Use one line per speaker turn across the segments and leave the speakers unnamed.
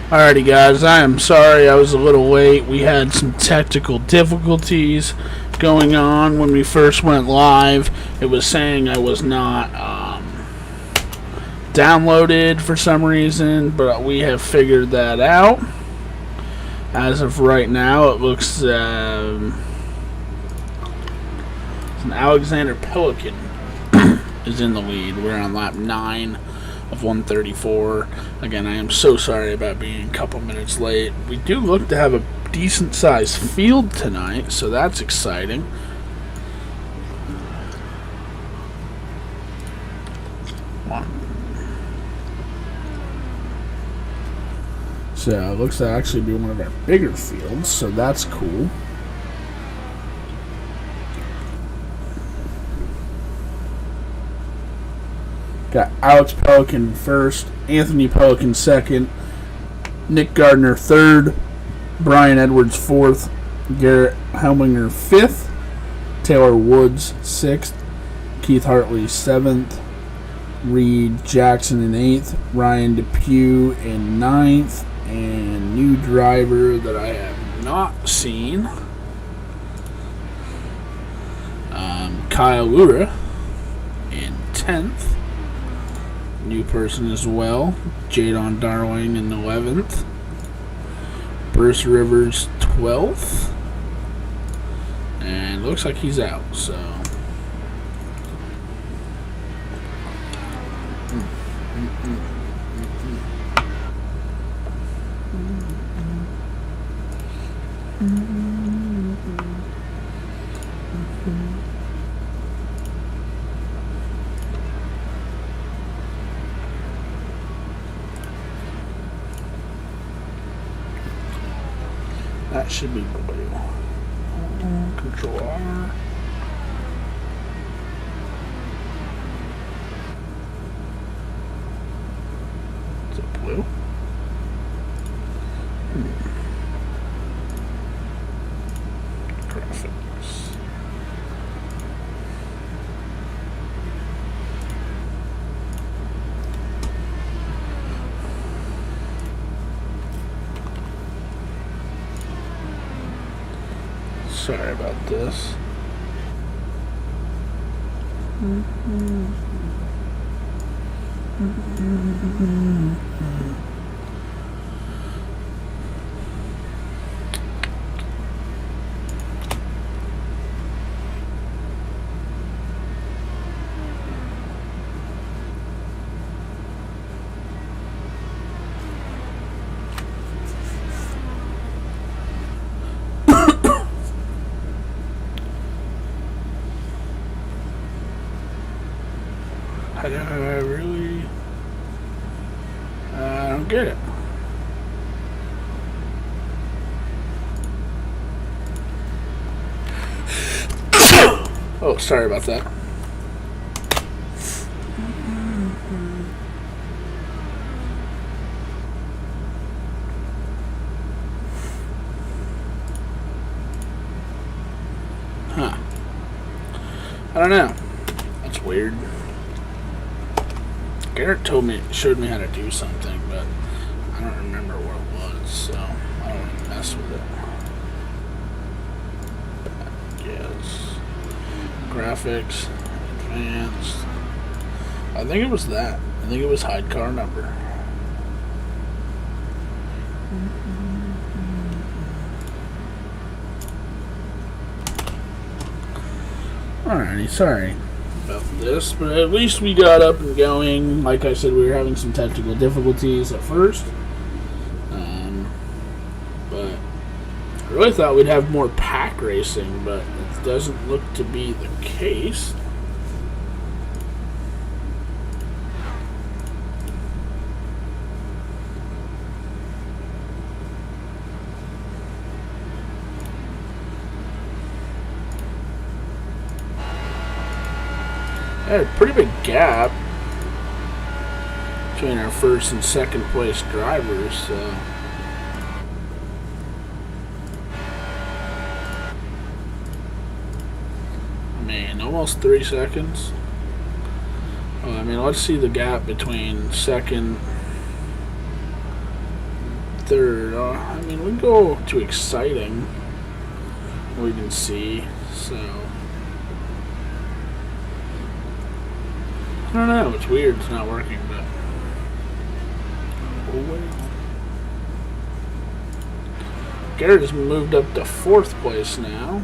Alrighty, guys, I am sorry I was a little late. We had some technical difficulties going on when we first went live. It was saying I was not downloaded for some reason, but we have figured that out. As of right now, it looks it's an Alexander Pelican is in the lead. We're on lap 9 of 134. Again, I am so sorry about being a couple minutes late. We do look to have a decent sized field tonight, so that's exciting. So it looks to actually be one of our bigger fields, so that's cool. Got Alex Pelican first, Anthony Pelican second, Nick Gardner third, Brian Edwards fourth, Garrett Helminger fifth, Taylor Woods sixth, Keith Hartley seventh, Reed Jackson in eighth, Ryan Depew in ninth, and new driver that I have not seen, Kyle Lura in 10th. New person as well, Jadon Darling in 11th, Bruce Rivers 12th, and looks like he's out, so that should be blue. Control R. Is it blue? Graphics. Sorry about this. I don't get it. Oh, sorry about that. Huh. I don't know. That's weird. Garrett showed me how to do something, but I don't remember what it was, so I don't want to mess with it. Yes. Graphics, advanced. I think it was that. I think it was hide car number. Alrighty, sorry about this, but at least we got up and going. Like I said, we were having some technical difficulties at first, but I really thought we'd have more pack racing, but it doesn't look to be the case. Had a pretty big gap between our first and second place drivers, so man, almost 3 seconds. Well, I mean, let's see the gap between second, third. I mean, we go to exciting. We can see. So I don't know. It's weird. It's not working, but we'll wait. Garrett has moved up to 4th place now.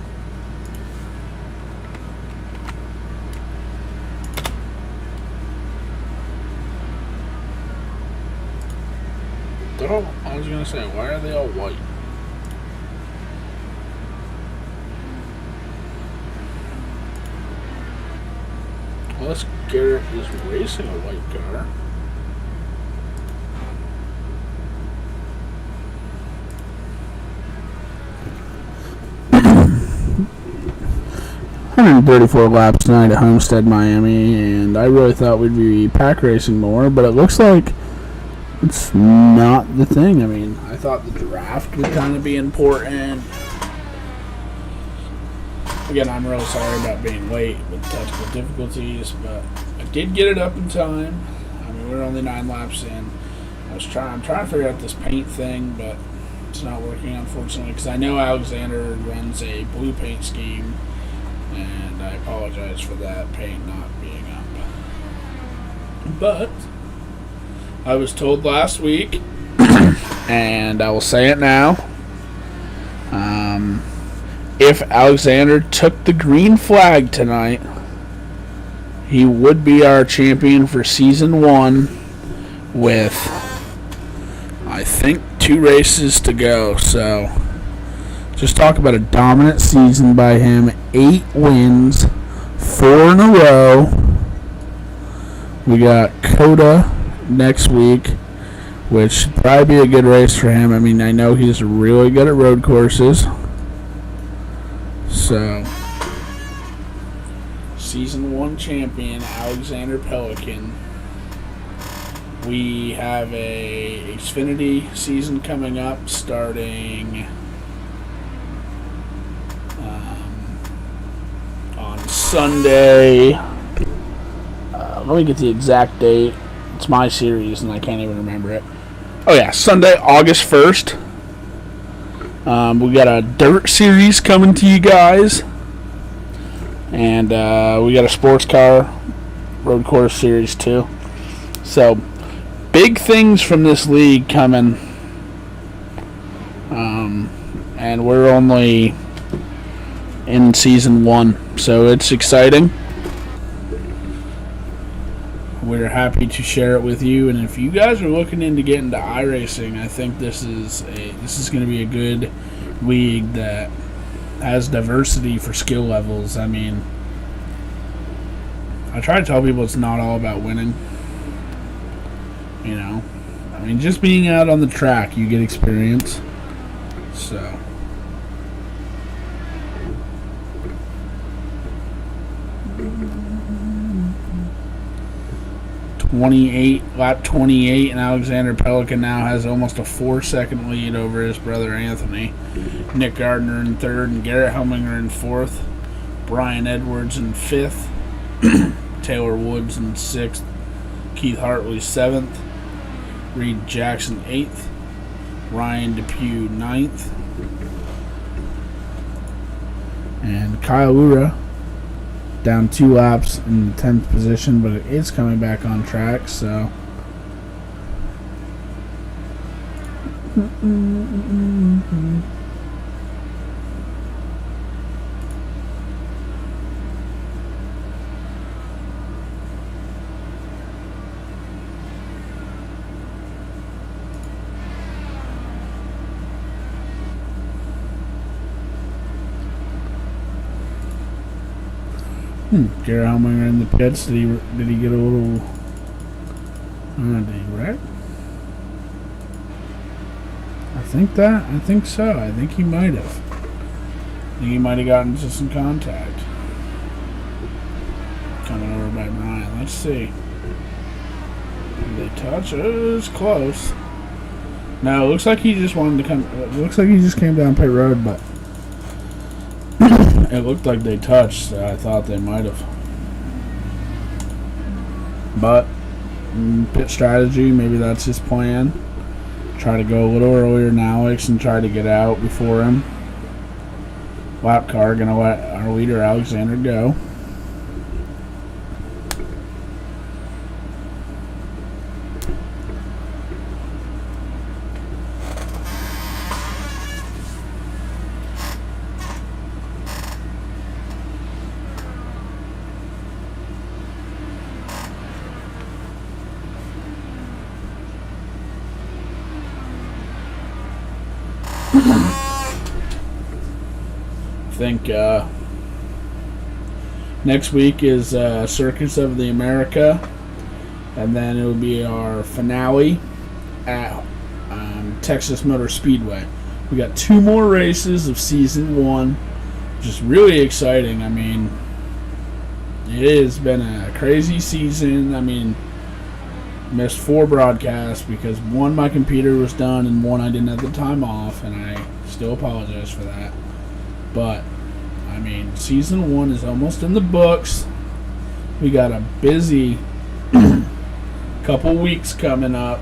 I was gonna say, why are they all white? Unless Garrett is racing a white car. $134 laps tonight at Homestead, Miami, and I really thought we'd be pack racing more, but it looks like it's not the thing. I mean, I thought the draft would kind of be important. Again, I'm really sorry about being late with technical difficulties, but I did get it up in time. I mean, we're only 9 laps in. I'm trying to figure out this paint thing, but it's not working, unfortunately, because I know Alexander runs a blue paint scheme, and I apologize for that paint not being up. But I was told last week, and I will say it now, if Alexander took the green flag tonight, he would be our champion for Season 1 with, I think, 2 races to go. So, just talk about a dominant season by him. 8 wins, 4 in a row. We got Coda next week, which should probably be a good race for him. I mean, I know he's really good at road courses. So, Season 1 champion, Alexander Pelican. We have a Xfinity season coming up starting on Sunday. Let me get the exact date. It's my series, and I can't even remember it. Oh, yeah, Sunday, August 1st. We got a dirt series coming to you guys. And we got a sports car road course series, too. So, big things from this league coming. And we're only in Season 1, so it's exciting. We're happy to share it with you, and if you guys are looking into getting into iRacing, I think this is going to be a good league that has diversity for skill levels. I mean, I try to tell people it's not all about winning. You know, I mean, just being out on the track, you get experience. So. Lap 28, and Alexander Pelican now has almost a 4-second lead over his brother Anthony. Nick Gardner in 3rd, and Garrett Helminger in 4th. Brian Edwards in 5th. Taylor Woods in 6th. Keith Hartley 7th. Reed Jackson 8th. Ryan Depew 9th. And Kyle Ura down 2 laps in the 10th position, but it is coming back on track, so. Garrett Helminger in the pits. Did he get a little? Did he wreck? I think so. I think he might have. I think he might have gotten into some contact. Coming over by Brian. Let's see. Did they touch? It was close. No, it looks like he just wanted to come. It looks like he just came down pit road, but. It looked like they touched, so I thought they might have. But, pit strategy, maybe that's his plan. Try to go a little earlier than Alex and try to get out before him. Lap car gonna let our leader Alexander go. I think next week is Circus of the America, and then it'll be our finale at Texas Motor Speedway. We got 2 more races of season 1, which is really exciting. I mean, it has been a crazy season. I mean, missed 4 broadcasts because 1 my computer was done and 1 I didn't have the time off, and I still apologize for that. But I mean, season 1 is almost in the books. We got a busy couple weeks coming up.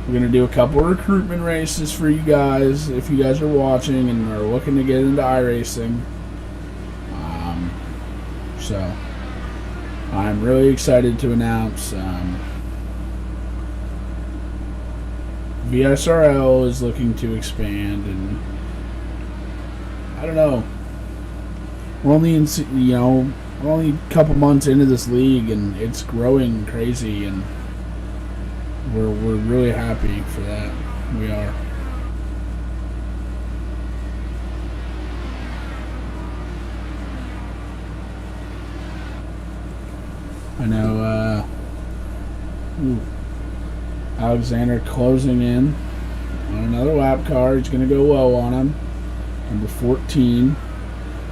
We're going to do a couple recruitment races for you guys if you guys are watching and are looking to get into iRacing. So I'm really excited to announce VSRL is looking to expand, and I don't know. We're only we're only a couple months into this league, and it's growing crazy, and we're really happy for that. We are. I know. Alexander closing in on another lap car. He's going to go low on him. Number 14.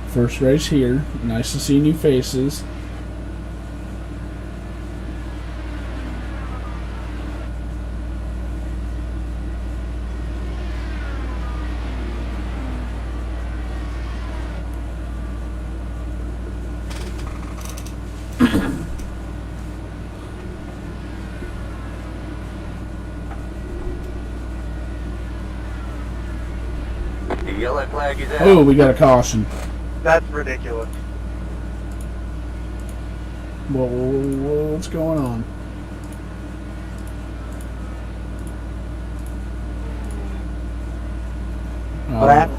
First race here. Nice to see new faces.
The yellow flag is out.
Oh, we got a caution.
That's ridiculous.
What's going on?
What happened?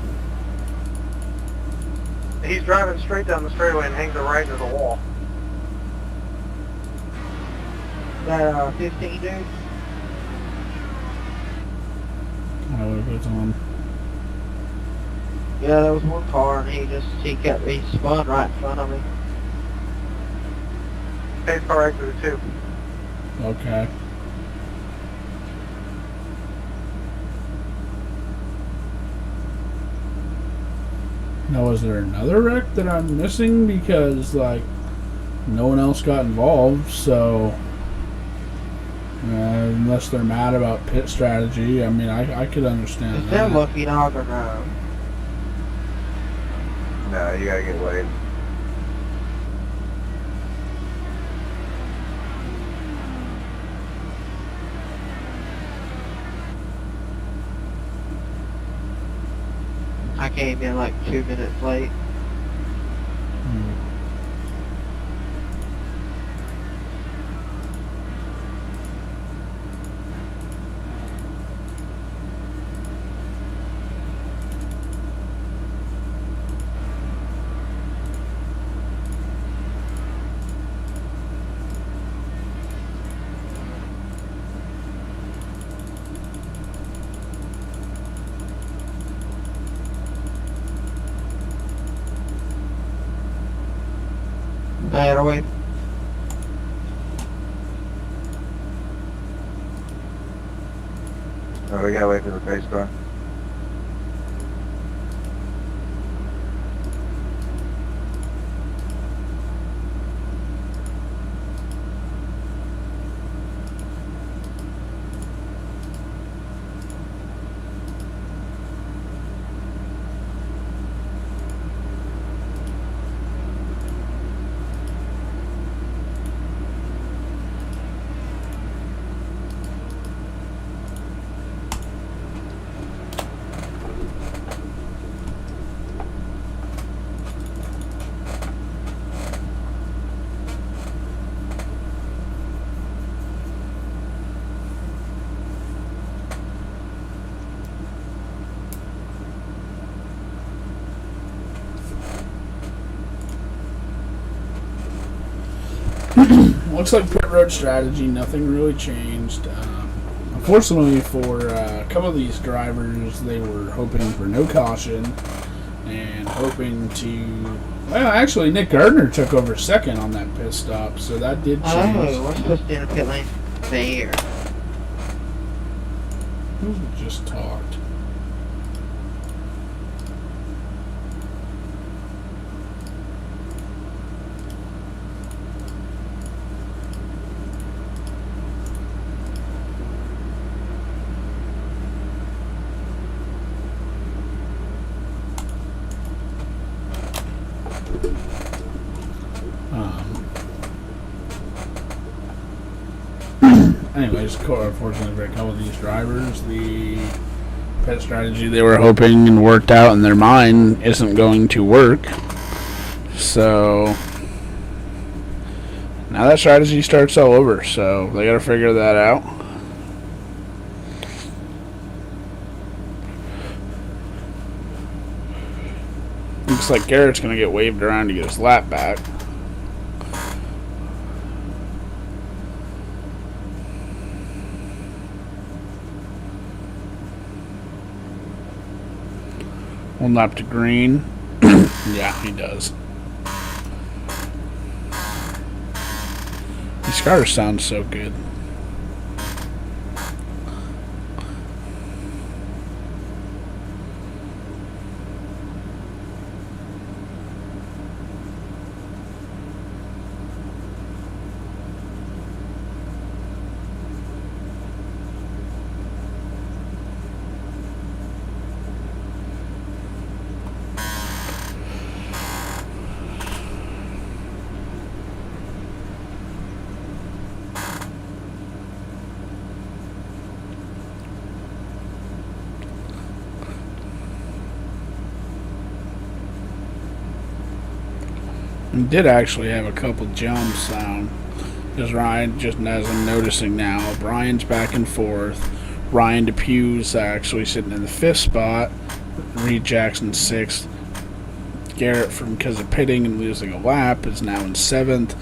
He's driving straight down the straightaway and hangs it right into the wall. That 15 dude?
Oh, it's on.
Yeah, there was one car and he spun right in front of me. His car exited too.
Okay. Now, is there another wreck that I'm missing? Because, like, no one else got involved, so... unless they're mad about pit strategy, I mean, I could understand
Is
that.
that lucky dog or no?
No, you gotta get laid.
I came in like 2 minutes late. I had to wait.
Oh, we gotta wait for the pace car.
Looks like pit road strategy, nothing really changed. Unfortunately for a couple of these drivers, they were hoping for no caution and hoping to... Well, actually, Nick Gardner took over second on that pit stop, so that did change.
Oh, we're supposed to be in a pit lane there.
Who just talked? Anyways, unfortunately for a couple of these drivers, the pit strategy they were hoping and worked out in their mind isn't going to work. So now that strategy starts all over, so they got to figure that out. Looks like Garrett's going to get waved around to get his lap back. One lap to green. Yeah, he does. These cars sound so good. We did actually have a couple jumps, because Ryan, just as I'm noticing now, Brian's back and forth. Ryan Depue's actually sitting in the 5th spot. Reed Jackson 6th. Garrett, because of pitting and losing a lap, is now in 7th,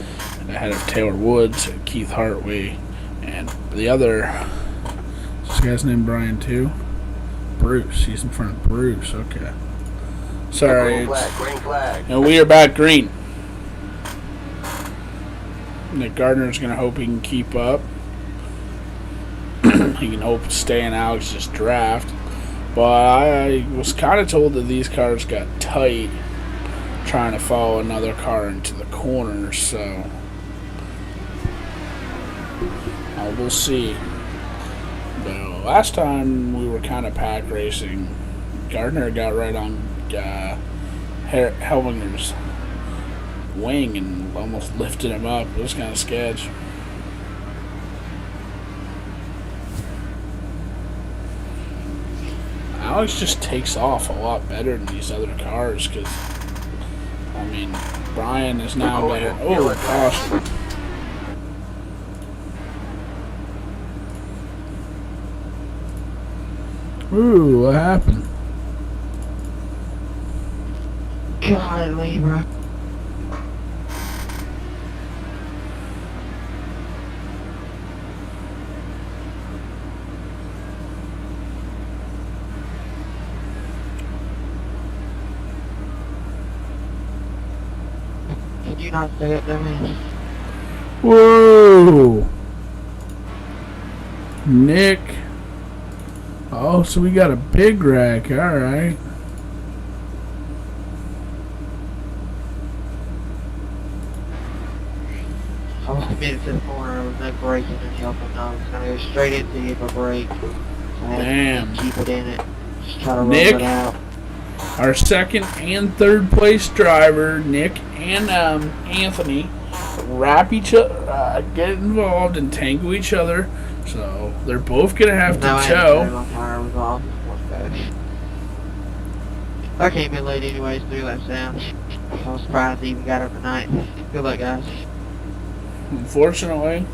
ahead of Taylor Woods, Keith Hartway, and the other. Is this guy's name Brian too? Bruce. He's in front of Bruce. Okay. Sorry.
Green flag.
And we are back green. Nick Gardner's going to hope he can keep up. He can hope to stay in Alex's draft. But I was kind of told that these cars got tight trying to follow another car into the corner, so we'll see. But last time we were kind of pack racing, Gardner got right on Helminger's wing and almost lifted him up. It was kind of sketch. Alex just takes off a lot better than these other cars because, I mean, Brian is now better. Oh, caution. Ooh, what happened?
Golly, bro. Did you not say it to me?
Whoa! Nick. Oh, so we got a big wreck. Alright.
I was committed to the corner, there was no braking and helping. I was going to go straight into you for brake. I had
Damn.
to keep it in it. Just try to roll
Nick?
it out.
Our second and third place driver, Nick and Anthony, get involved and tangle each other. So they're both going to have to tow.
My tire was off. I came in late anyways, 3 laps down. I was surprised they even got up tonight. Good luck, guys.
Unfortunately,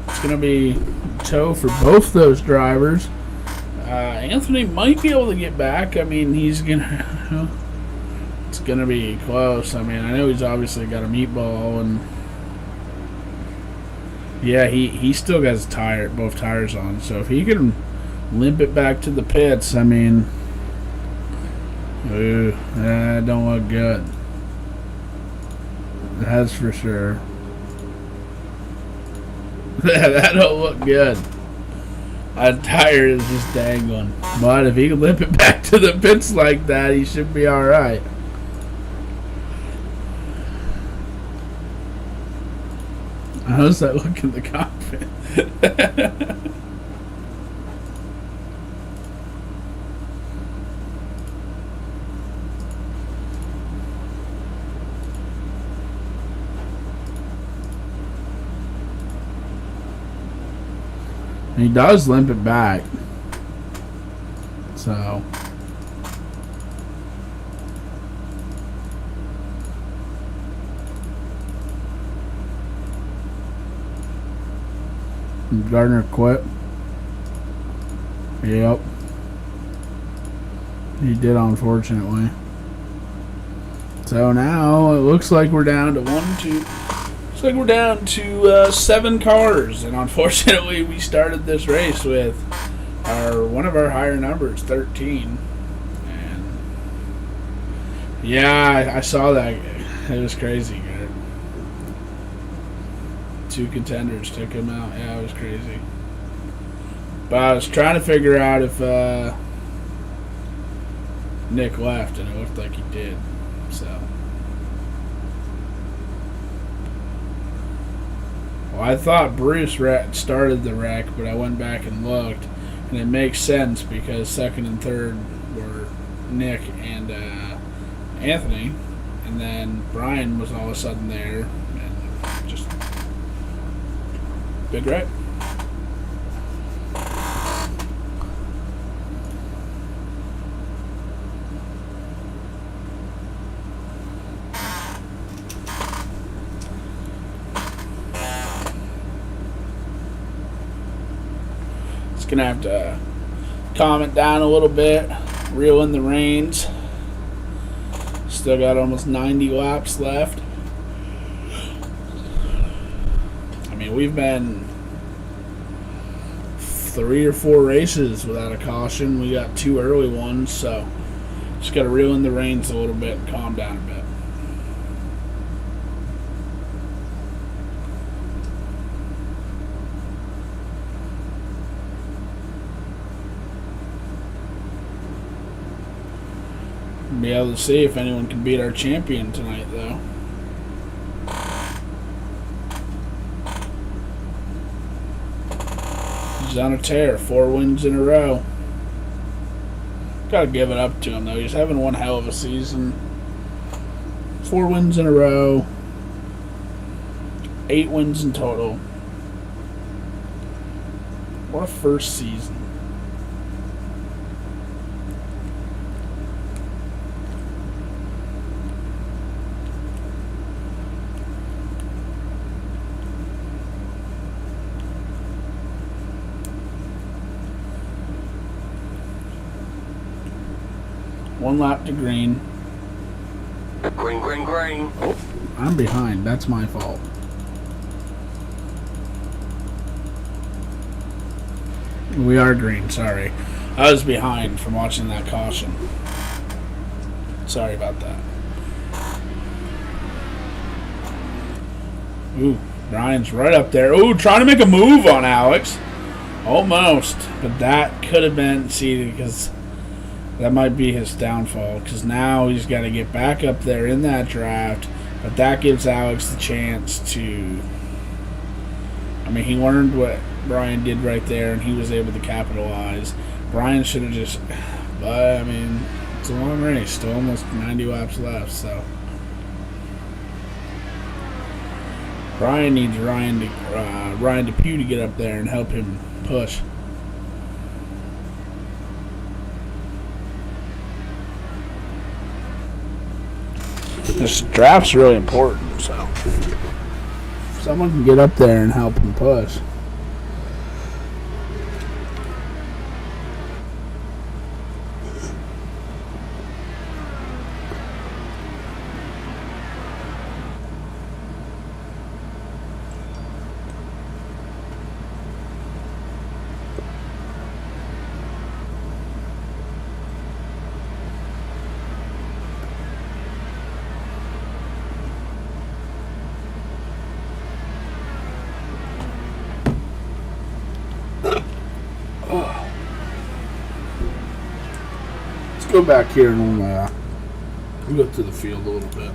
it's going to be tow for both those drivers. Anthony might be able to get back. I mean, he's going to... It's going to be close. I mean, I know he's obviously got a meatball, and Yeah, he still got his both tires on. So if he can limp it back to the pits, I mean, that don't look good. That's for sure. That don't look good. That tire is just dangling. But if he can limp it back to the pits like that, he should be alright. How's that look in the cockpit? He does limp it back. So. Gardner quit. Yep. He did, unfortunately. So now it looks like we're down to 7 cars, and unfortunately we started this race with one of our higher numbers, 13. And yeah, I saw that. It was crazy. Two contenders took him out. Yeah, it was crazy. But I was trying to figure out if Nick left, and it looked like he did. So, well, I thought Bruce started the wreck, but I went back and looked, and it makes sense because second and third were Nick and Anthony, and then Brian was all of a sudden there, and just big wreck. Gonna have to calm it down a little bit, reel in the reins. Still got almost 90 laps left. I mean, we've been 3 or 4 races without a caution. We got 2 early ones, so just got to reel in the reins a little bit and calm down a bit. Be able to see if anyone can beat our champion tonight, though. He's on a tear, 4 wins in a row. Gotta give it up to him, though. He's having one hell of a season. 4 wins in a row, 8 wins in total. What a first season. One lap to green.
Green, green, green.
Oh, I'm behind. That's my fault. We are green, sorry. I was behind from watching that caution. Sorry about that. Ooh, Brian's right up there. Ooh, trying to make a move on Alex. Almost. But that could have been, see, because that might be his downfall, because now he's got to get back up there in that draft. But that gives Alex the chance to, I mean, he learned what Brian did right there, and he was able to capitalize. Brian should have just, but I mean, it's a long race, still almost 90 laps left, so. Brian needs Ryan Depew to get up there and help him push. This draft's really important, so if someone can get up there and help him push. go back here and we'll go through the field a little bit.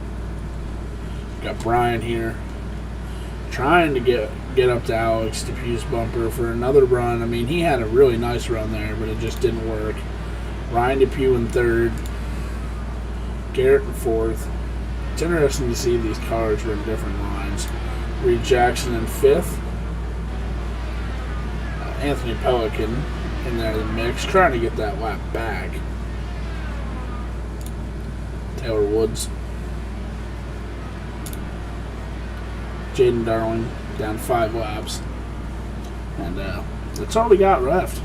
Got Brian here, trying to get up to Alex Depew's bumper for another run. I mean, he had a really nice run there, but it just didn't work. Ryan Depew in third, Garrett in fourth. It's interesting to see these cars run different lines. Reed Jackson in fifth. Anthony Pelican in there in the mix, trying to get that lap back. Taylor Woods. Jaden Darling down 5 laps. And that's all we got left.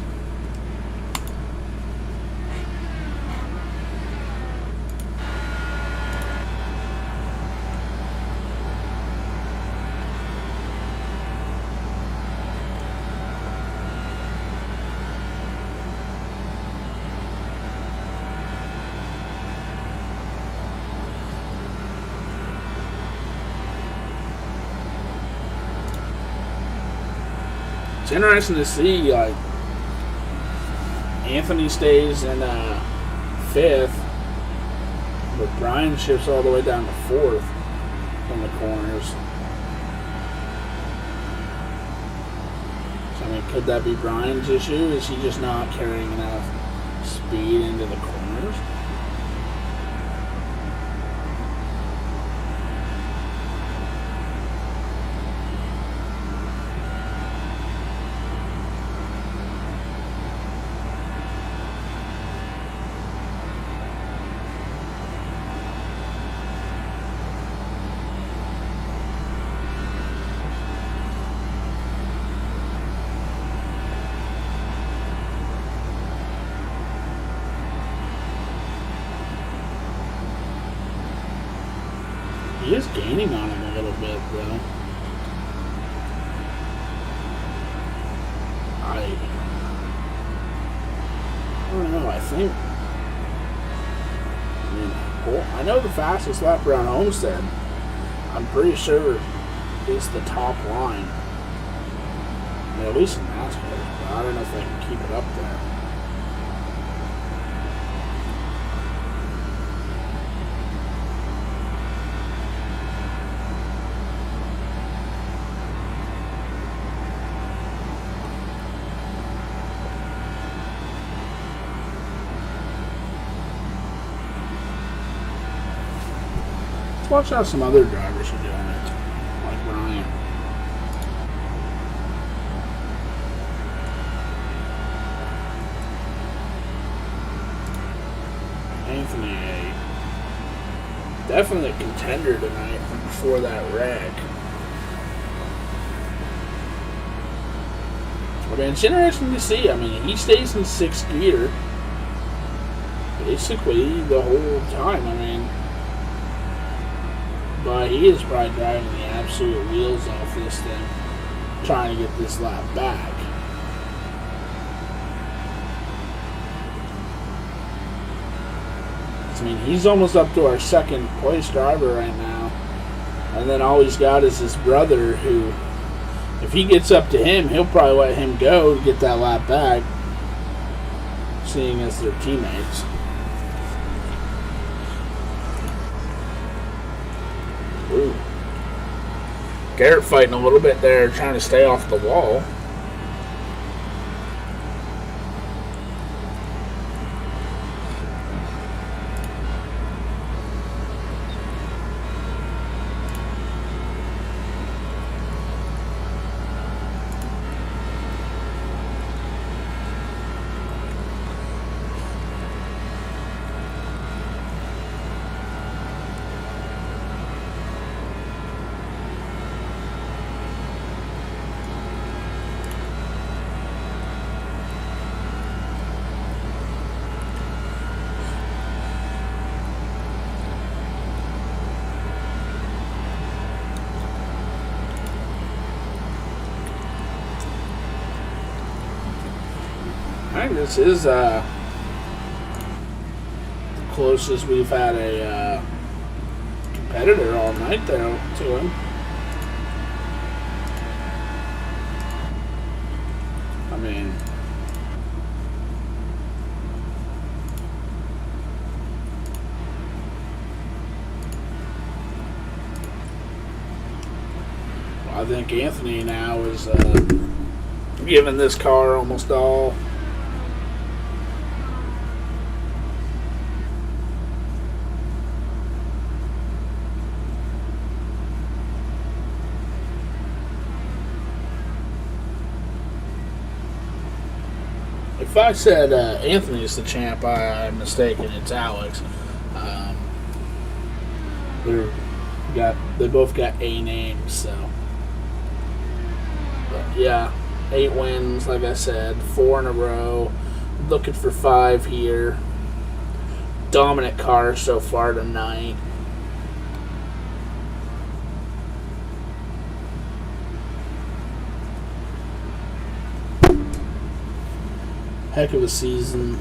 It's interesting to see, like, Anthony stays in fifth, but Brian shifts all the way down to fourth in the corners. So, I mean, could that be Brian's issue? Is he just not carrying enough speed into the corners? He is gaining on him a little bit, though. I don't know. I think. I mean, I know the fastest lap around Homestead, I'm pretty sure, is the top line. I mean, at least in NASCAR. But I don't know if they can keep it up there. Watch how some other drivers are doing it, like Ryan. Anthony, definitely a contender tonight before that wreck. I mean, it's interesting to see. I mean, he stays in 6th gear basically the whole time. I mean, but he is probably driving the absolute wheels off this thing, trying to get this lap back. I mean, he's almost up to our second place driver right now. And then all he's got is his brother who, if he gets up to him, he'll probably let him go to get that lap back, seeing as they're teammates. Ooh. Garrett fighting a little bit there, trying to stay off the wall. I think this is the closest we've had a competitor all night there to him. I mean, think Anthony now is giving this car almost all. If I said Anthony's the champ, I'm mistaken. It's Alex. They both got A names, so. But yeah, 8 wins, like I said, 4 in a row. Looking for 5 here. Dominant car so far tonight. Heck of a season.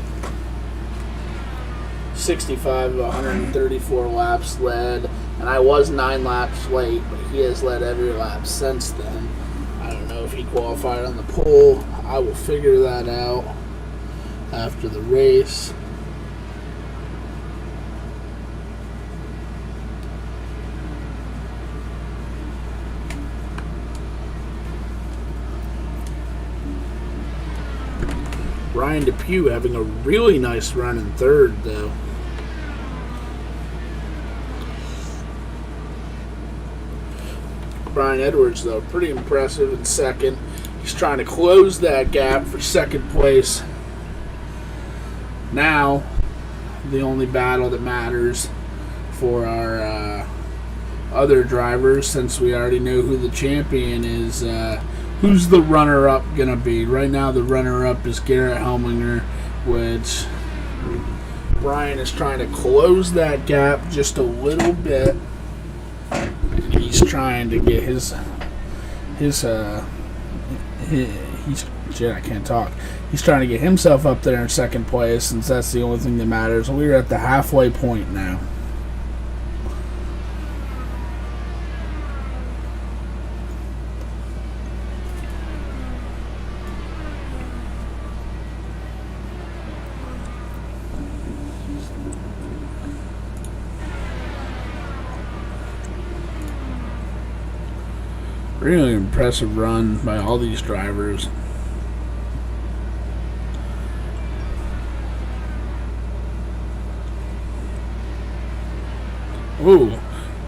65 of 134 laps led, and I was 9 laps late, but he has led every lap since then. I don't know if he qualified on the pole. I will figure that out after the race. Ryan Depew having a really nice run in third, though. Brian Edwards, though, pretty impressive in second. He's trying to close that gap for second place. Now, the only battle that matters for our other drivers, since we already know who the champion is, who's the runner-up going to be? Right now, the runner-up is Garrett Helminger, which Brian is trying to close that gap just a little bit. He's trying to get I can't talk. He's trying to get himself up there in second place, since that's the only thing that matters. We're at the halfway point now. Really impressive run by all these drivers. Ooh,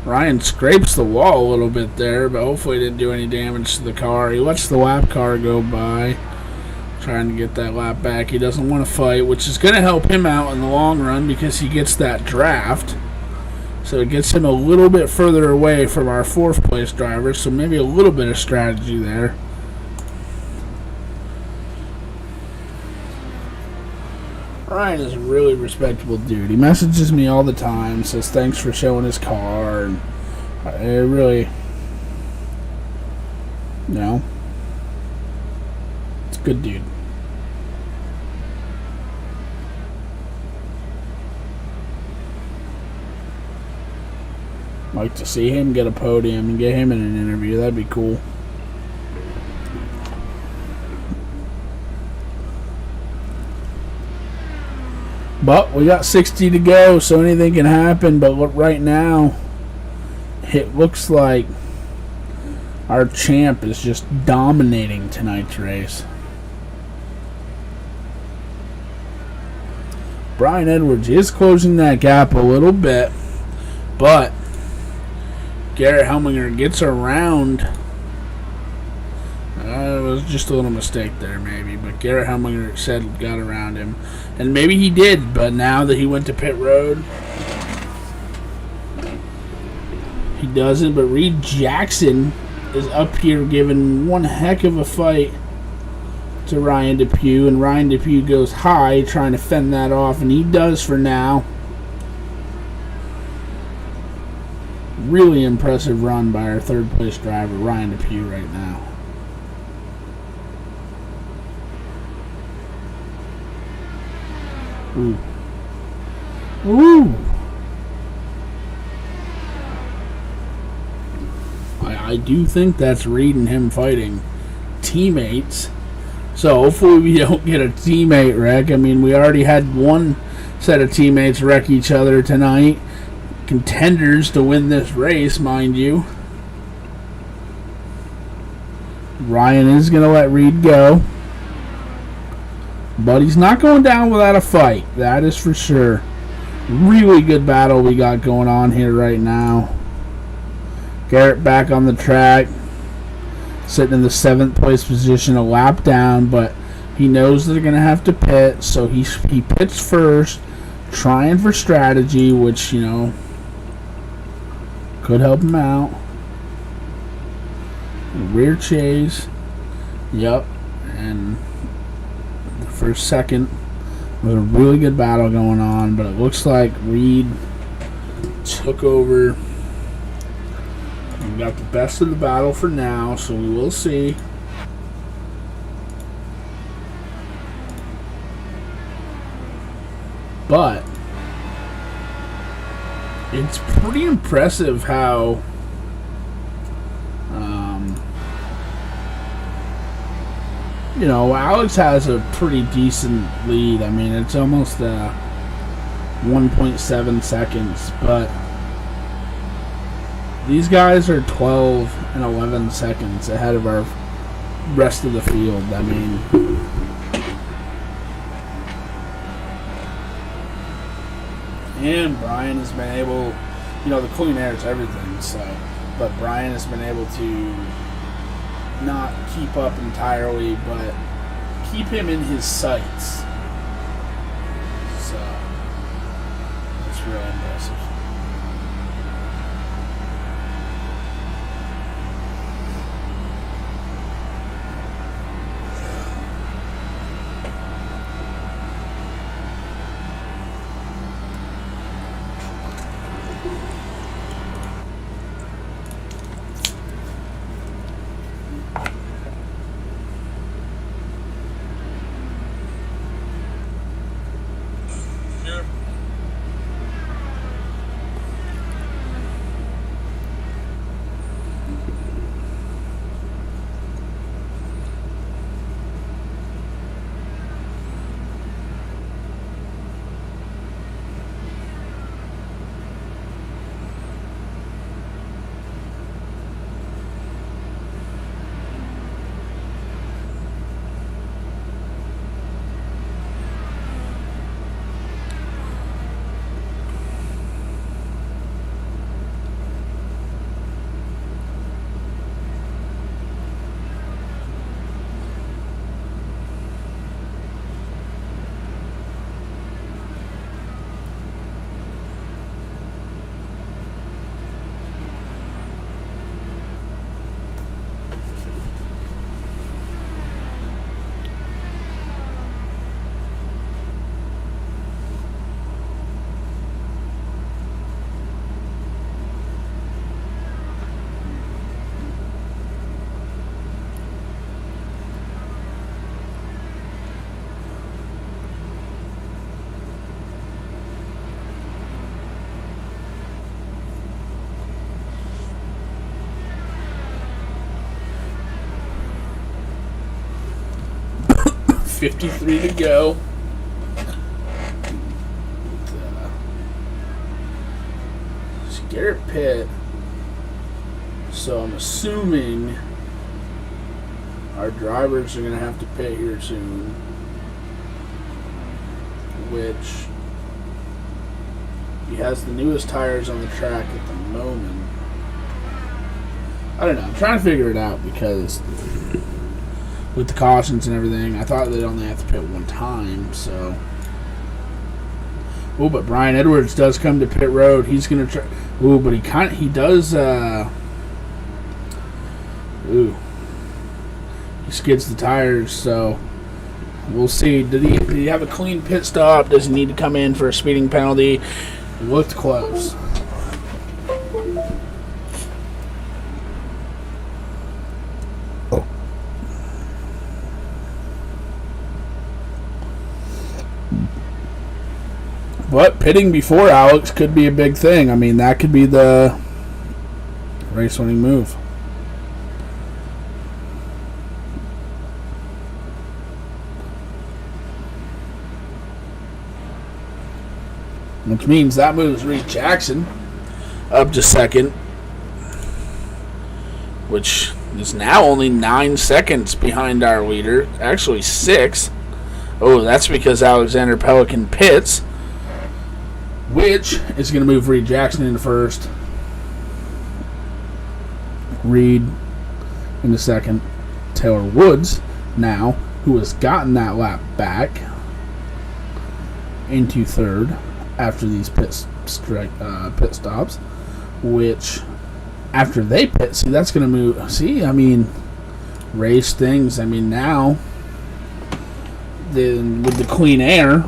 Ryan scrapes the wall a little bit there, but hopefully didn't do any damage to the car. He lets the lap car go by, trying to get that lap back. He doesn't want to fight, which is going to help him out in the long run because he gets that draft. So it gets him a little bit further away from our 4th place driver, so maybe a little bit of strategy there. Ryan is a really respectable dude. He messages me all the time, says thanks for showing his car, and it really, it's a good dude. Like to see him get a podium and get him in an interview. That'd be cool. But we got 60 to go, so anything can happen. But look, right now, it looks like our champ is just dominating tonight's race. Brian Edwards is closing that gap a little bit, but Garrett Helminger gets around. It was just a little mistake there, maybe. But Garrett Helminger said got around him. And maybe he did, but now that he went to pit road, he doesn't. But Reed Jackson is up here giving one heck of a fight to Ryan Depew. And Ryan Depew goes high, trying to fend that off. And he does for now. Really impressive run by our 3rd place driver, Ryan Depew, right now. Ooh. Ooh. I do think that's Reed and him fighting teammates. So hopefully we don't get a teammate wreck. I mean, we already had one set of teammates wreck each other tonight. Contenders to win this race, mind you. Ryan is going to let Reed go. But he's not going down without a fight. That is for sure. Really good battle we got going on here right now. Garrett back on the track. Sitting in the 7th place position, a lap down. But he knows they're going to have to pit. So he pits first. Trying for strategy, which, you know, could help him out. Rear chase. Yep. And the first second was a really good battle going on, but it looks like Reed took over and got the best of the battle for now, so we will see. But it's pretty impressive how you know, Alex has a pretty decent lead. I mean, it's almost 1.7 seconds, but these guys are 12 and 11 seconds ahead of our rest of the field. I mean, and Brian has been able, you know, the clean air is everything, so, but Brian has been able to not keep up entirely, but keep him in his sights. So, that's really impressive. .53 to go. Garrett pit. So I'm assuming our drivers are going to have to pit here soon. Which he has the newest tires on the track at the moment. I don't know. I'm trying to figure it out because with the cautions and everything, I thought they'd only have to pit one time, so. Oh, but Brian Edwards does come to pit road. He's gonna try. Oh, but he does. He skids the tires, so we'll see. Did he have a clean pit stop? Does he need to come in for a speeding penalty? It looked close. But pitting before Alex could be a big thing. I mean, that could be the race-winning move. Which means that moves Reed Jackson up to second. Which is now only 9 seconds behind our leader. Actually, 6. Oh, that's because Alexander Pelican pits, which is going to move Reed Jackson into first. Reed into second. Taylor Woods now, who has gotten that lap back, into third after these pit stops, which after they pit, see, that's going to move. See, I mean, race things. I mean, now, then with the clean air,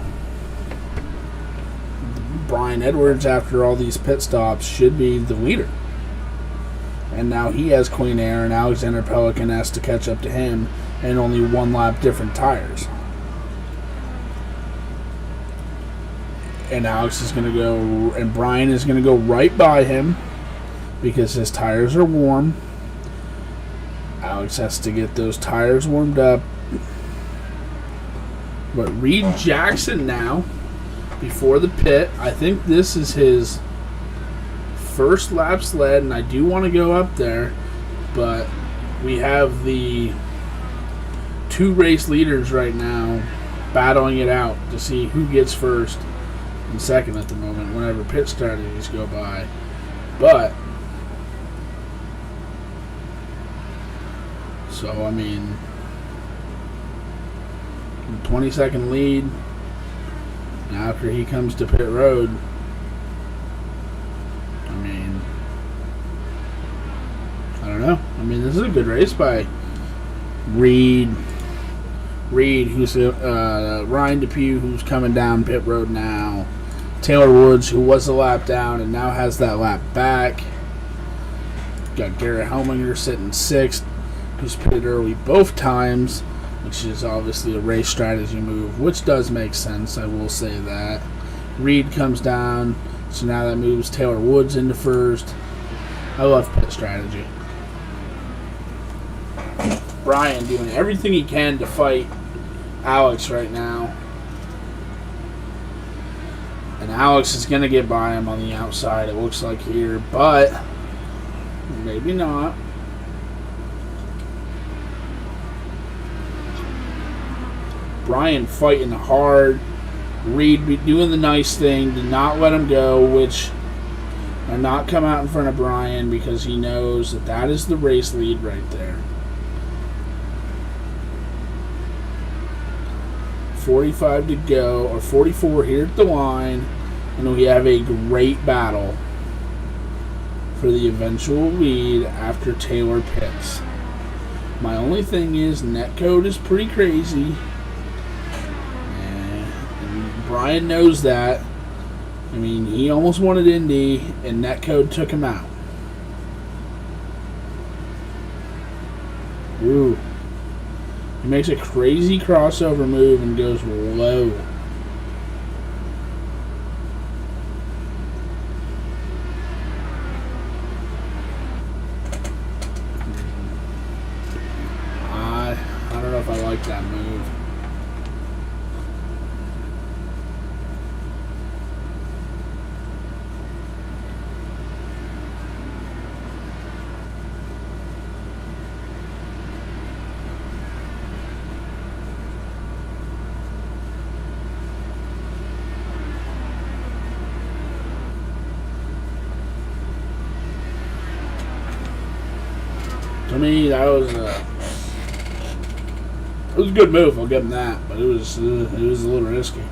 Brian Edwards, after all these pit stops, should be the leader. And now he has clean air, and Alexander Pelican has to catch up to him, and only 1 lap different tires. And Alex is going to go, and Brian is going to go right by him because his tires are warm. Alex has to get those tires warmed up. But Reed Jackson now, before the pit, I think this is his first lap sled, and I do want to go up there, but we have the 2 race leaders right now battling it out to see who gets first and second at the moment whenever pit strategies go by. But so, I mean, 20-second lead. Now after he comes to pit road, I mean, I don't know. I mean, this is a good race by Reed, who's Ryan Depew, who's coming down pit road now. Taylor Woods, who was a lap down and now has that lap back. Got Garrett Helminger sitting 6th, who's pitted early both times, which is obviously a race strategy move, which does make sense, I will say that. Reed comes down, so now that moves Taylor Woods into first. I love pit strategy. Brian doing everything he can to fight Alex right now. And Alex is going to get by him on the outside, it looks like here, but maybe not. Brian fighting hard. Reed doing the nice thing, did not let him go, which are not come out in front of Brian because he knows that that is the race lead right there. 45 to go, or 44 here at the line, and we have a great battle for the eventual lead after Taylor pits. My only thing is netcode is pretty crazy. Brian knows that. I mean, he almost wanted Indy, and netcode took him out. Ooh. He makes a crazy crossover move and goes low. I don't know if I like that move. To me, that was a good move. I'll give him that, but it was a little risky.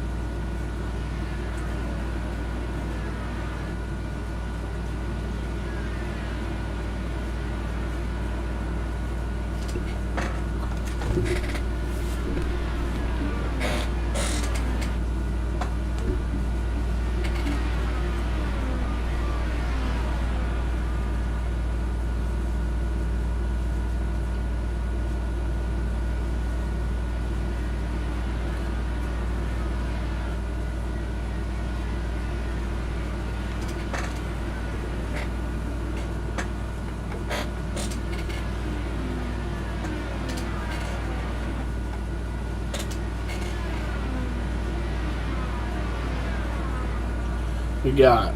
We got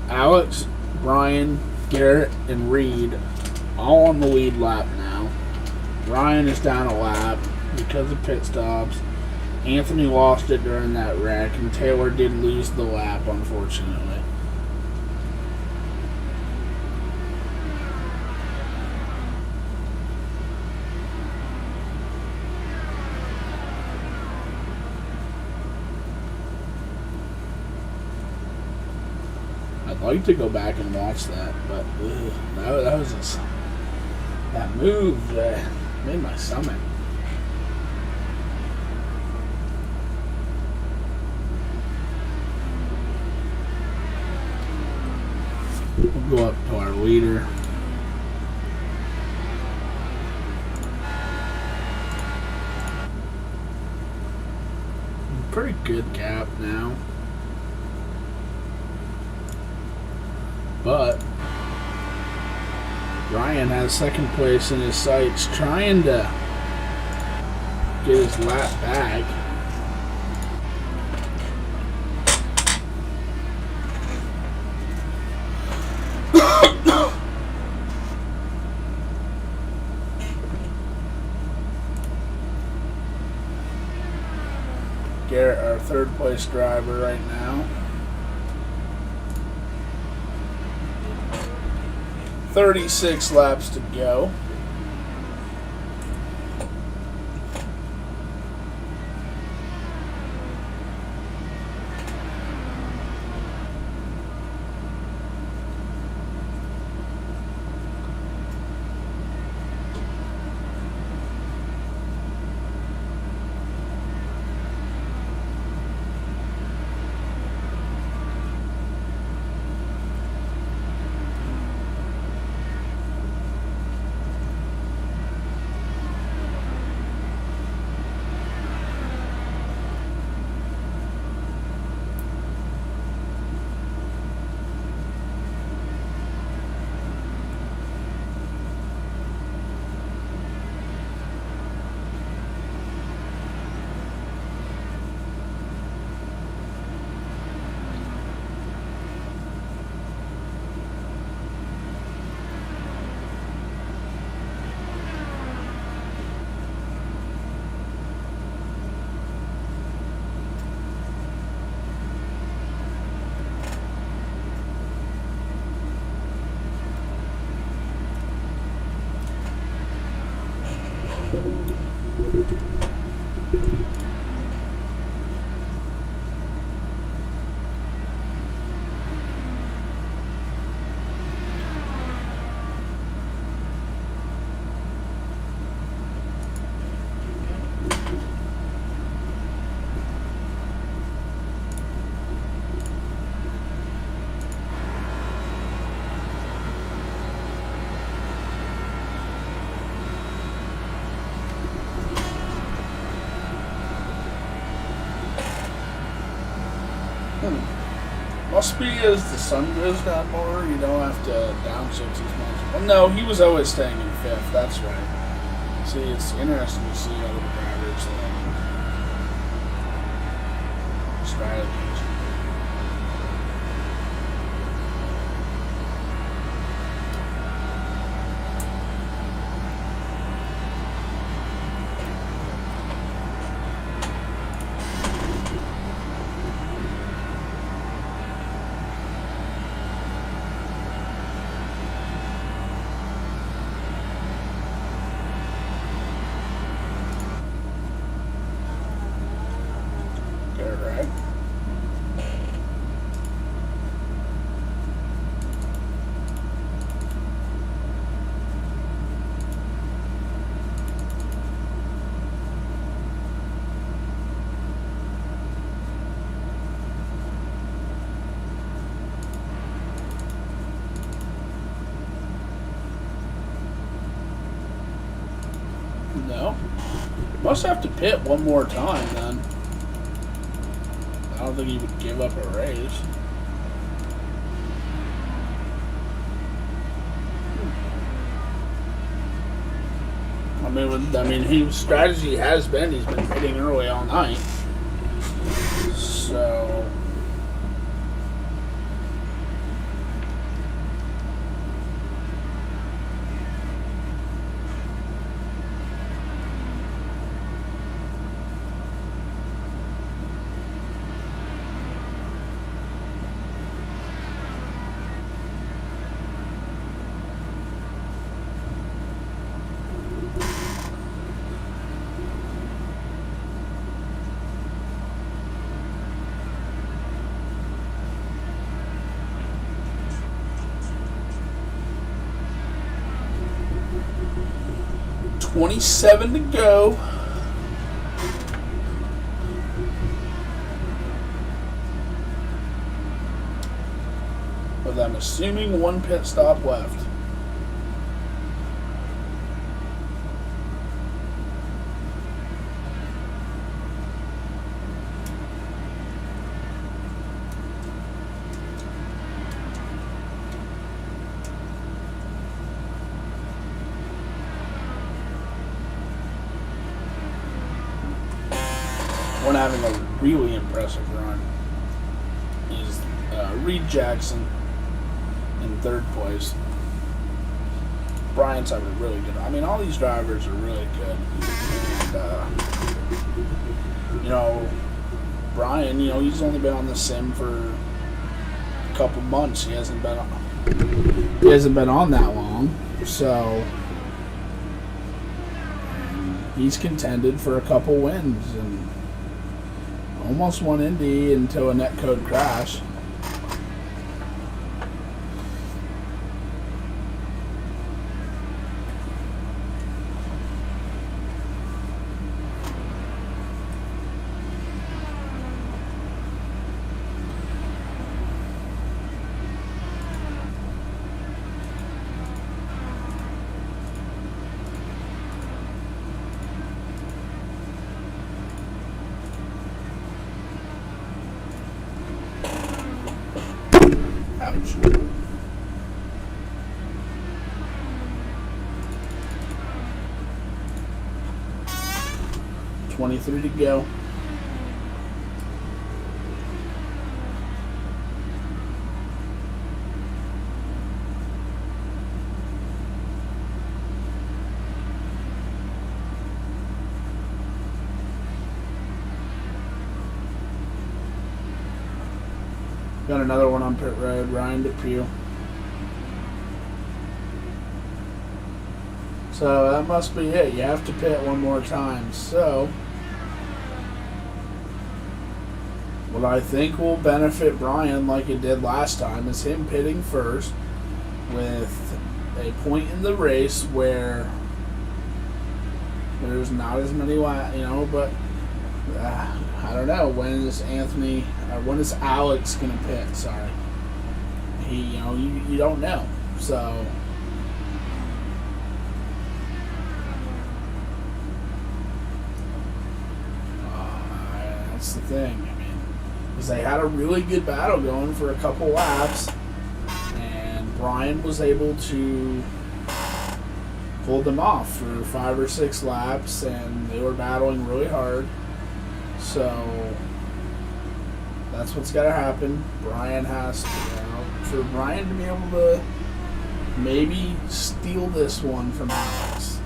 Alex, Brian, Garrett, and Reed all on the lead lap now. Ryan is down a lap because of pit stops. Anthony lost it during that wreck, and Taylor did lose the lap, unfortunately. I'd like to go back and watch that, but that was just, that move made my stomach. We'll go up to our leader. Pretty good gap now. But Ryan has second place in his sights, trying to get his lap back. Garrett, our third place driver right now. 36 laps to go. Must be as the sun goes down more, you don't have to downshift as much. Well, no, he was always staying in fifth, that's right. See, it's interesting to see other drivers' strategies. No. Must have to pit one more time then. I don't think he would give up a race. I mean, his strategy has been he's been pitting early all night. So 27 to go. With I'm assuming one pit stop left. One having a really impressive run is Reed Jackson in third place. Brian's having a really good. I mean, all these drivers are really good. And, Brian, he's only been on the sim for a couple months. He hasn't been on that long, so he's contended for a couple wins and almost won Indy until a netcode crash. Ouch. $23 to go. Got another one on pit road, Ryan Depew. So that must be it. You have to pit one more time. So what I think will benefit Brian like it did last time is him pitting first with a point in the race where there's not as many, but I don't know. When is Alex gonna pit? Sorry, you don't know. So that's the thing. I mean, because they had a really good battle going for a couple laps, and Brian was able to pull them off for 5 or 6 laps, and they were battling really hard. So that's what's got to happen. Brian has to, for Brian to be able to maybe steal this one from Alex.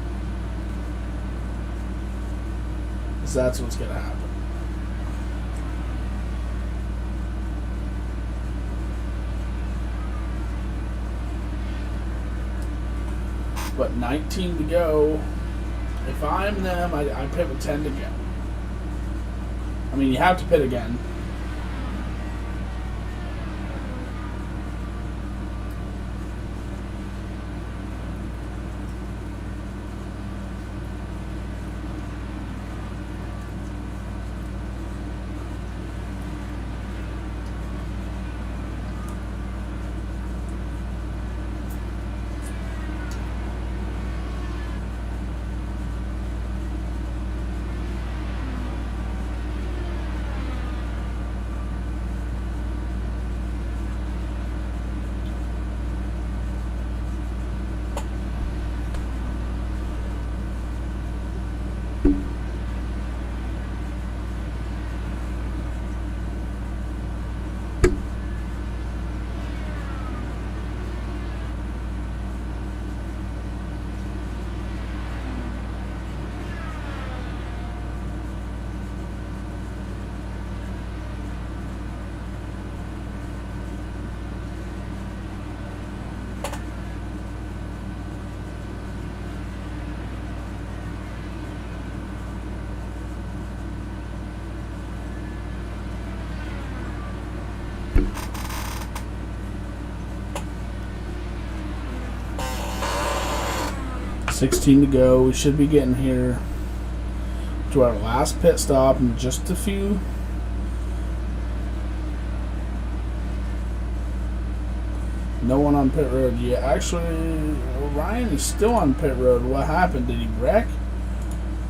Because that's what's going to happen. But 19 to go. If I'm them, I pit with 10 to go. I mean, you have to pit again. 16 to go. We should be getting here to our last pit stop in just a few. No one on pit road yet. Actually, Ryan is still on pit road. What happened? Did he wreck?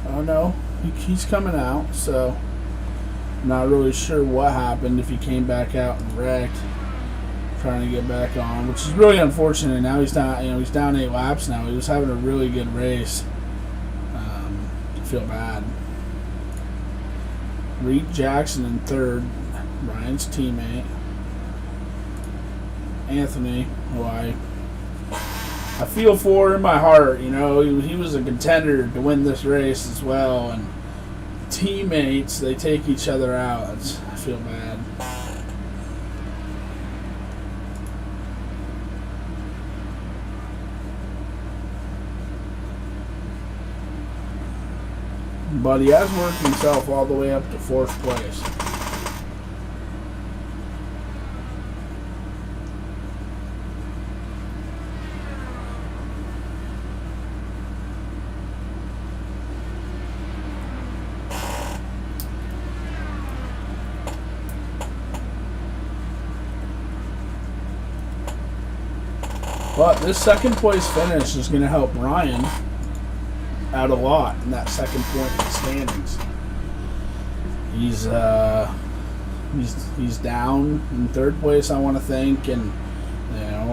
Oh no, he's coming out. So, not really sure what happened. If he came back out and wrecked, trying to get back on, which is really unfortunate. Now he's down. He's down 8 laps now. He was having a really good race. I feel bad. Reed Jackson in third, Ryan's teammate. Anthony, who I feel for in my heart. He was a contender to win this race as well, and teammates, they take each other out. I feel bad. But he has worked himself all the way up to 4th place. But this 2nd place finish is going to help Ryan out a lot in that 2nd point in the standings. He's down in 3rd place, I want to think, and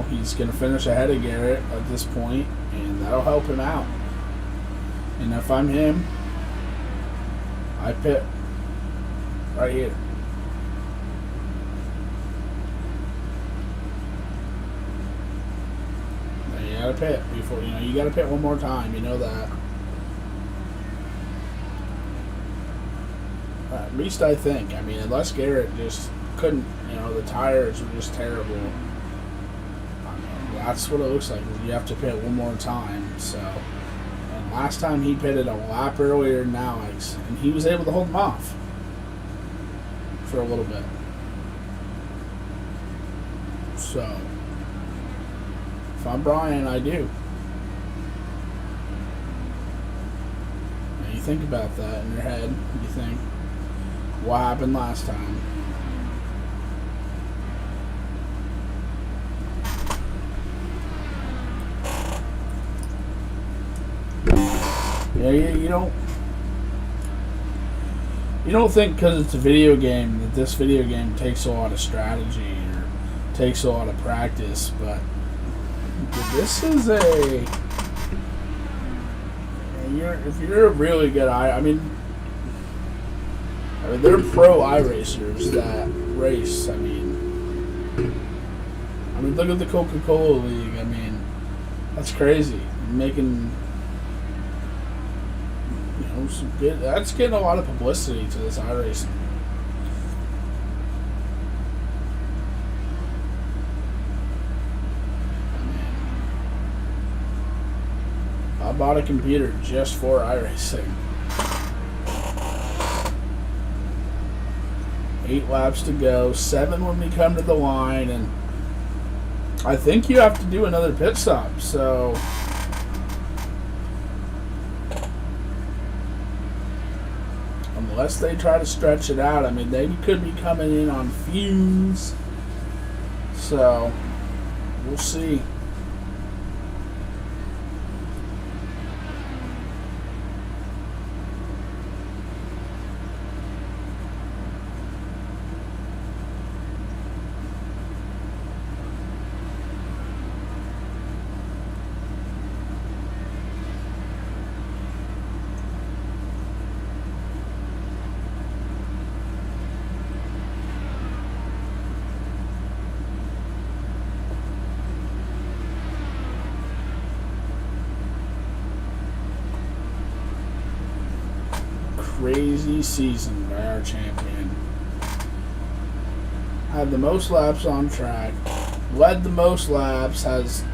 he's going to finish ahead of Garrett at this point, and that'll help him out. And if I'm him, I pit right here. You gotta pit before you gotta pit one more time. You know that. At least I think. Unless Garrett just couldn't. The tires were just terrible. That's what it looks like. You have to pit one more time. So, and last time he pitted a lap earlier than Alex, and he was able to hold him off for a little bit. So. If I'm Brian, I do. Now you think about that in your head. You think, what happened last time? Yeah, you don't think because it's a video game that this video game takes a lot of strategy or takes a lot of practice, but this is if you're a really good they're pro iRacers that race. Look at the Coca-Cola League. That's crazy. Making some good. That's getting a lot of publicity to this iRacing. I bought a computer just for iRacing. 8 laps to go, 7 when we come to the line, and I think you have to do another pit stop, so unless they try to stretch it out, they could be coming in on fumes, so we'll see. Crazy season by our champion. Had the most laps on track, led the most laps, has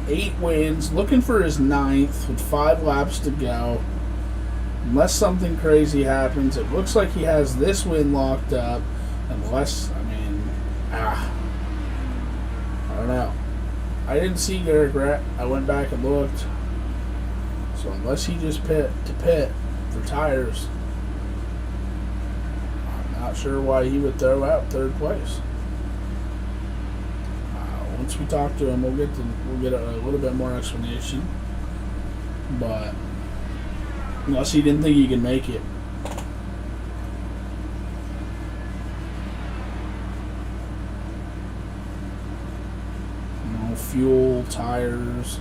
8 wins, looking for his 9th with 5 laps to go. Unless something crazy happens, it looks like he has this win locked up. Unless, I don't know. I didn't see Garrett. I went back and looked. So unless he just pit for tires, I'm not sure why he would throw out third place. Once we talk to him, we'll get a little bit more explanation. But unless he didn't think he could make it. Fuel, tires,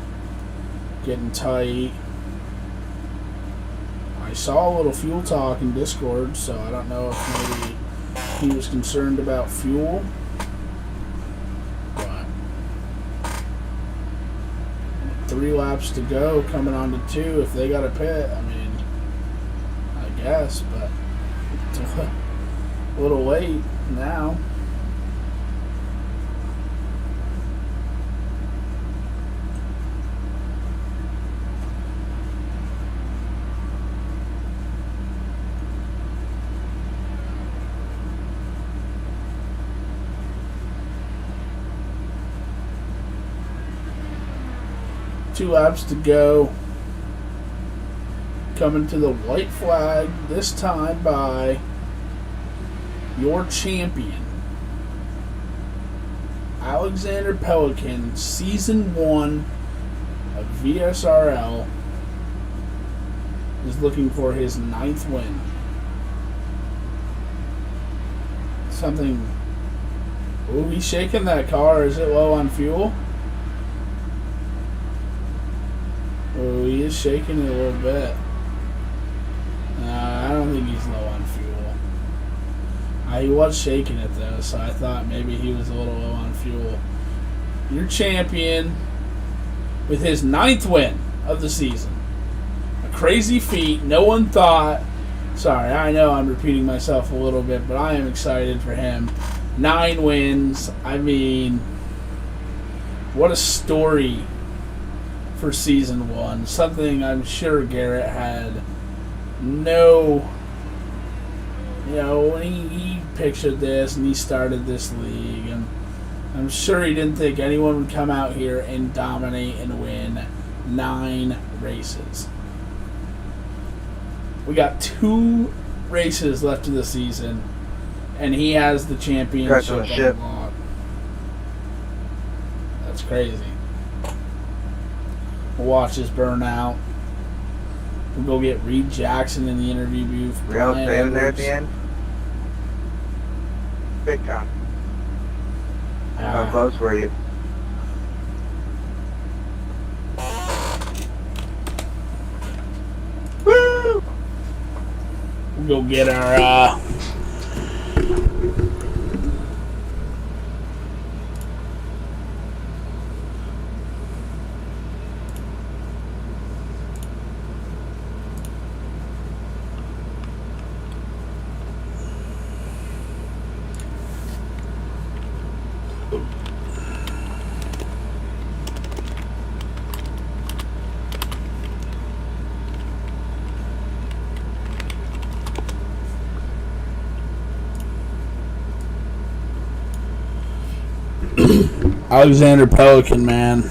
getting tight. I saw a little fuel talk in Discord, so I don't know if maybe he was concerned about fuel. But 3 laps to go, coming on to 2. If they got a pit, I mean, I guess, but it's a little late now. Two laps to go. Coming to the white flag, this time by your champion, Alexander Pelican, Season 1 of VSRL, is looking for his 9th win. Something. Oh, he's shaking that car. Is it low on fuel? Oh, he is shaking it a little bit. I don't think he's low on fuel. He was shaking it though, so I thought maybe he was a little low on fuel. Your champion with his 9th win of the season. A crazy feat. No one thought. Sorry, I know I'm repeating myself a little bit, but I am excited for him. 9 wins. I mean, what a story for Season 1. Something I'm sure Garrett had no, when he pictured this and he started this league, and I'm sure he didn't think anyone would come out here and dominate and win 9 races. We got 2 races left of the season, and he has the championship on lock. That's crazy. We'll watch this burn out. We'll go get Reed Jackson in the interview booth.
Real standing there at the end? Big time. How close were you? Woo!
We'll go get our Alexander Pelican, man.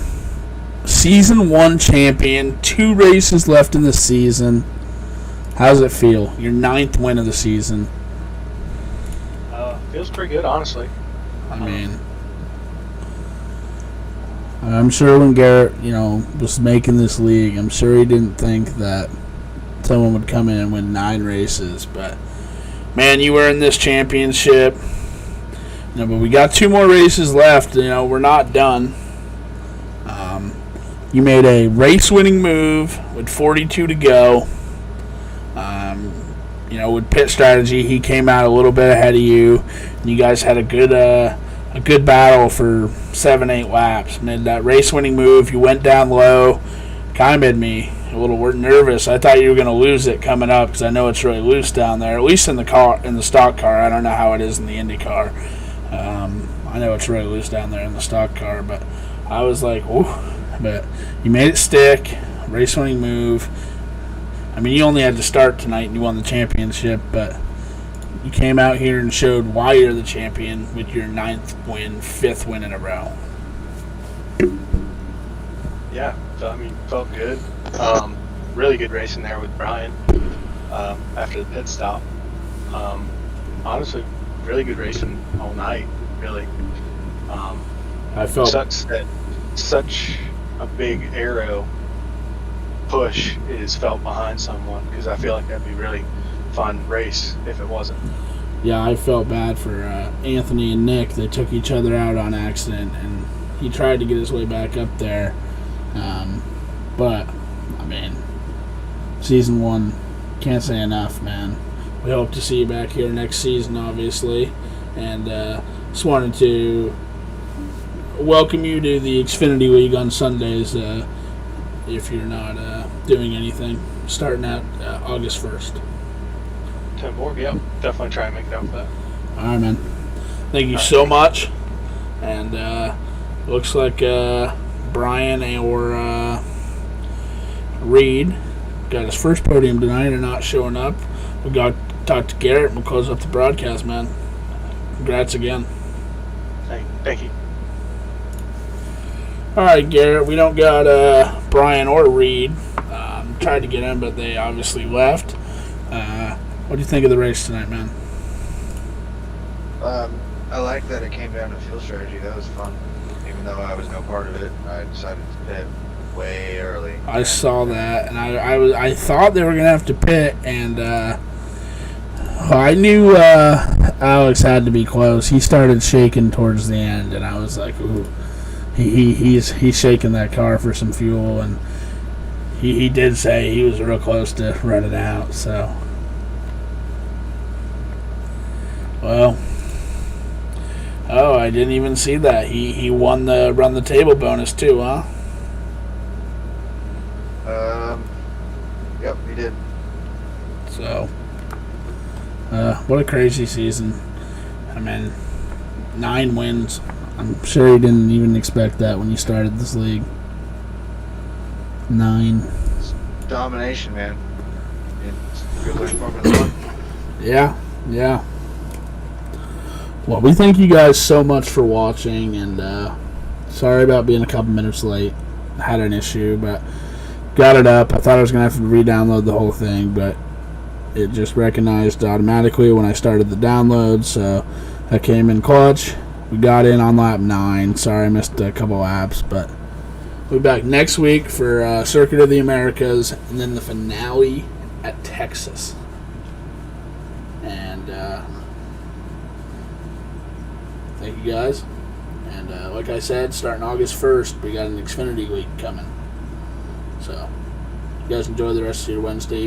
Season 1 champion. 2 races left in the season. How's it feel? Your 9th win of the season.
Feels pretty good, honestly.
I mean, I'm sure when Garrett, was making this league, I'm sure he didn't think that someone would come in and win 9 races. But, man, you were in this championship. But we got 2 more races left. We're not done. You made a race-winning move with 42 to go. With pit strategy, he came out a little bit ahead of you. And you guys had a good battle for 7-8 laps. Made that race-winning move. You went down low. Kind of made me a little nervous. I thought you were going to lose it coming up because I know it's really loose down there. At least in the stock car. I don't know how it is in the Indy car. I know it's really loose down there in the stock car, but I was like, ooh. But you made it stick. Race-winning move. I mean, you only had to start tonight and you won the championship, but you came out here and showed why you're the champion with your 9th win, 5th win in a row.
Yeah, felt good. really good racing there with Brian after the pit stop. Honestly, really good racing all night, really.
I felt
Such a big aero push is felt behind someone, because I feel like that'd be a really fun race if it wasn't.
Yeah, I felt bad for Anthony and Nick. They took each other out on accident, and he tried to get his way back up there. But, I mean, season 1, can't say enough, man. We hope to see you back here next season, obviously. And just wanted to welcome you to the Xfinity League on Sundays if you're not doing anything, starting at August 1st.
10-4, yep. Definitely try and make it out for that.
All right, man. Thank you so much. And looks like Brian or Reed got his first podium tonight and not showing up. We got to talk to Garrett and we'll close up the broadcast, man. Congrats again.
Thank you.
All right, Garrett. We don't got Brian or Reed. Tried to get in, but they obviously left. What do you think of the race tonight, man?
I like that it came down to field strategy. That was fun. Even though I was no part of it, I decided to pit way early.
I saw that, and I thought they were gonna have to pit, and I knew Alex had to be close. He started shaking towards the end, and I was like, ooh, he's shaking that car for some fuel, and he did say he was real close to running out. So, well, I didn't even see that. He won the run the table bonus too, huh?
Yep, he did.
So, what a crazy season. I mean, 9 wins. I'm sure he didn't even expect that when you started this league. 9.
It's domination, man. It's good like Formula 1.
Yeah. Well, we thank you guys so much for watching, and sorry about being a couple minutes late. I had an issue, but got it up. I thought I was going to have to re-download the whole thing, but it just recognized automatically when I started the download, so I came in clutch. We got in on lap 9. Sorry I missed a couple laps, but we'll be back next week for Circuit of the Americas, and then the finale at Texas. And thank you guys. And like I said, starting August 1st, we got an Xfinity week coming. So, you guys enjoy the rest of your Wednesday evening.